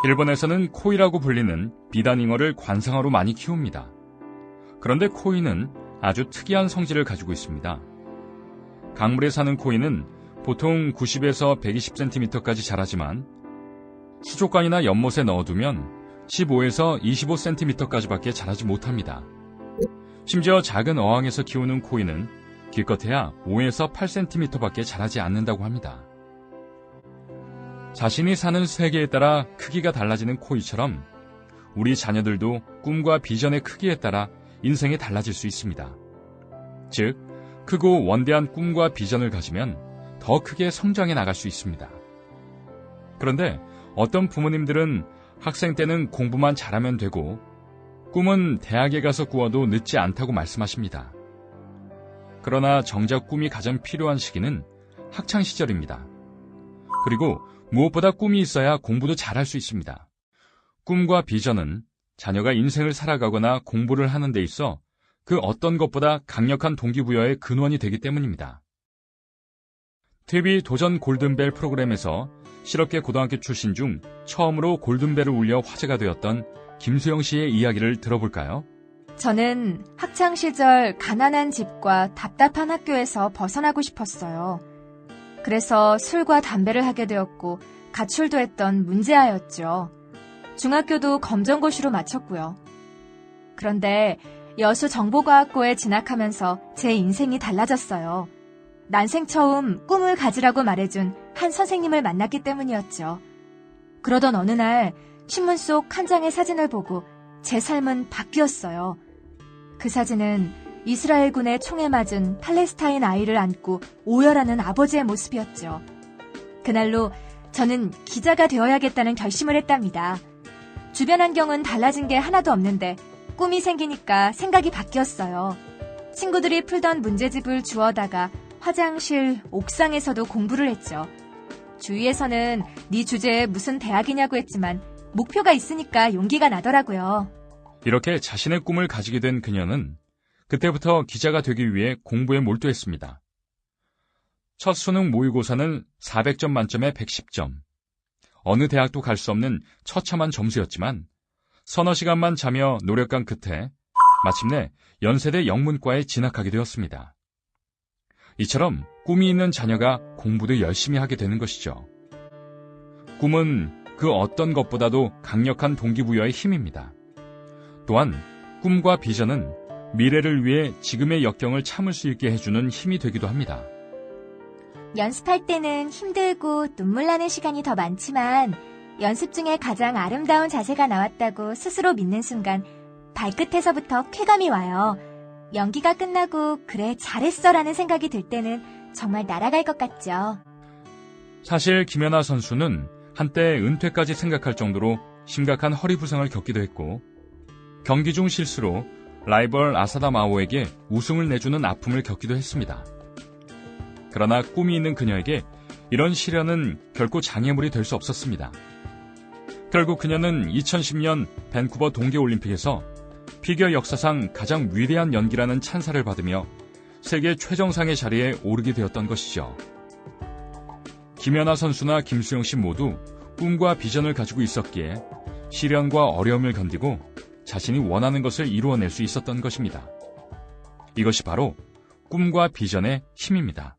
일본에서는 코이라고 불리는 비단잉어를 관상어로 많이 키웁니다. 그런데 코이는 아주 특이한 성질을 가지고 있습니다. 강물에 사는 코이는 보통 90에서 120cm까지 자라지만 수족관이나 연못에 넣어두면 15에서 25cm까지밖에 자라지 못합니다. 심지어 작은 어항에서 키우는 코이는 기껏해야 5에서 8cm밖에 자라지 않는다고 합니다. 자신이 사는 세계에 따라 크기가 달라지는 코이처럼 우리 자녀들도 꿈과 비전의 크기에 따라 인생이 달라질 수 있습니다. 즉, 크고 원대한 꿈과 비전을 가지면 더 크게 성장해 나갈 수 있습니다. 그런데 어떤 부모님들은 학생 때는 공부만 잘하면 되고 꿈은 대학에 가서 꾸어도 늦지 않다고 말씀하십니다. 그러나 정작 꿈이 가장 필요한 시기는 학창 시절입니다. 그리고 무엇보다 꿈이 있어야 공부도 잘할 수 있습니다. 꿈과 비전은 자녀가 인생을 살아가거나 공부를 하는 데 있어 그 어떤 것보다 강력한 동기부여의 근원이 되기 때문입니다. TV 도전 골든벨 프로그램에서 실업계 고등학교 출신 중 처음으로 골든벨을 울려 화제가 되었던 김수영 씨의 이야기를 들어볼까요? 저는 학창 시절 가난한 집과 답답한 학교에서 벗어나고 싶었어요. 그래서 술과 담배를 하게 되었고 가출도 했던 문제아였죠. 중학교도 검정고시로 마쳤고요. 그런데 여수 정보과학고에 진학하면서 제 인생이 달라졌어요. 난생 처음 꿈을 가지라고 말해준 한 선생님을 만났기 때문이었죠. 그러던 어느 날 신문 속 한 장의 사진을 보고 제 삶은 바뀌었어요. 그 사진은 이스라엘군의 총에 맞은 팔레스타인 아이를 안고 오열하는 아버지의 모습이었죠. 그날로 저는 기자가 되어야겠다는 결심을 했답니다. 주변 환경은 달라진 게 하나도 없는데 꿈이 생기니까 생각이 바뀌었어요. 친구들이 풀던 문제집을 주워다가 화장실, 옥상에서도 공부를 했죠. 주위에서는 네 주제에 무슨 대학이냐고 했지만 목표가 있으니까 용기가 나더라고요. 이렇게 자신의 꿈을 가지게 된 그녀는 그때부터 기자가 되기 위해 공부에 몰두했습니다. 첫 수능 모의고사는 400점 만점에 110점. 어느 대학도 갈 수 없는 처참한 점수였지만 서너 시간만 자며 노력한 끝에 마침내 연세대 영문과에 진학하게 되었습니다. 이처럼 꿈이 있는 자녀가 공부도 열심히 하게 되는 것이죠. 꿈은 그 어떤 것보다도 강력한 동기부여의 힘입니다. 또한 꿈과 비전은 미래를 위해 지금의 역경을 참을 수 있게 해주는 힘이 되기도 합니다. 연습할 때는 힘들고 눈물 나는 시간이 더 많지만 연습 중에 가장 아름다운 자세가 나왔다고 스스로 믿는 순간 발끝에서부터 쾌감이 와요. 연기가 끝나고 그래 잘했어라는 생각이 들 때는 정말 날아갈 것 같죠. 사실 김연아 선수는 한때 은퇴까지 생각할 정도로 심각한 허리 부상을 겪기도 했고 경기 중 실수로 라이벌 아사다 마오에게 우승을 내주는 아픔을 겪기도 했습니다. 그러나 꿈이 있는 그녀에게 이런 시련은 결코 장애물이 될 수 없었습니다. 결국 그녀는 2010년 밴쿠버 동계올림픽에서 피겨 역사상 가장 위대한 연기라는 찬사를 받으며 세계 최정상의 자리에 오르게 되었던 것이죠. 김연아 선수나 김수영 씨 모두 꿈과 비전을 가지고 있었기에 시련과 어려움을 견디고 자신이 원하는 것을 이루어낼 수 있었던 것입니다. 이것이 바로 꿈과 비전의 힘입니다.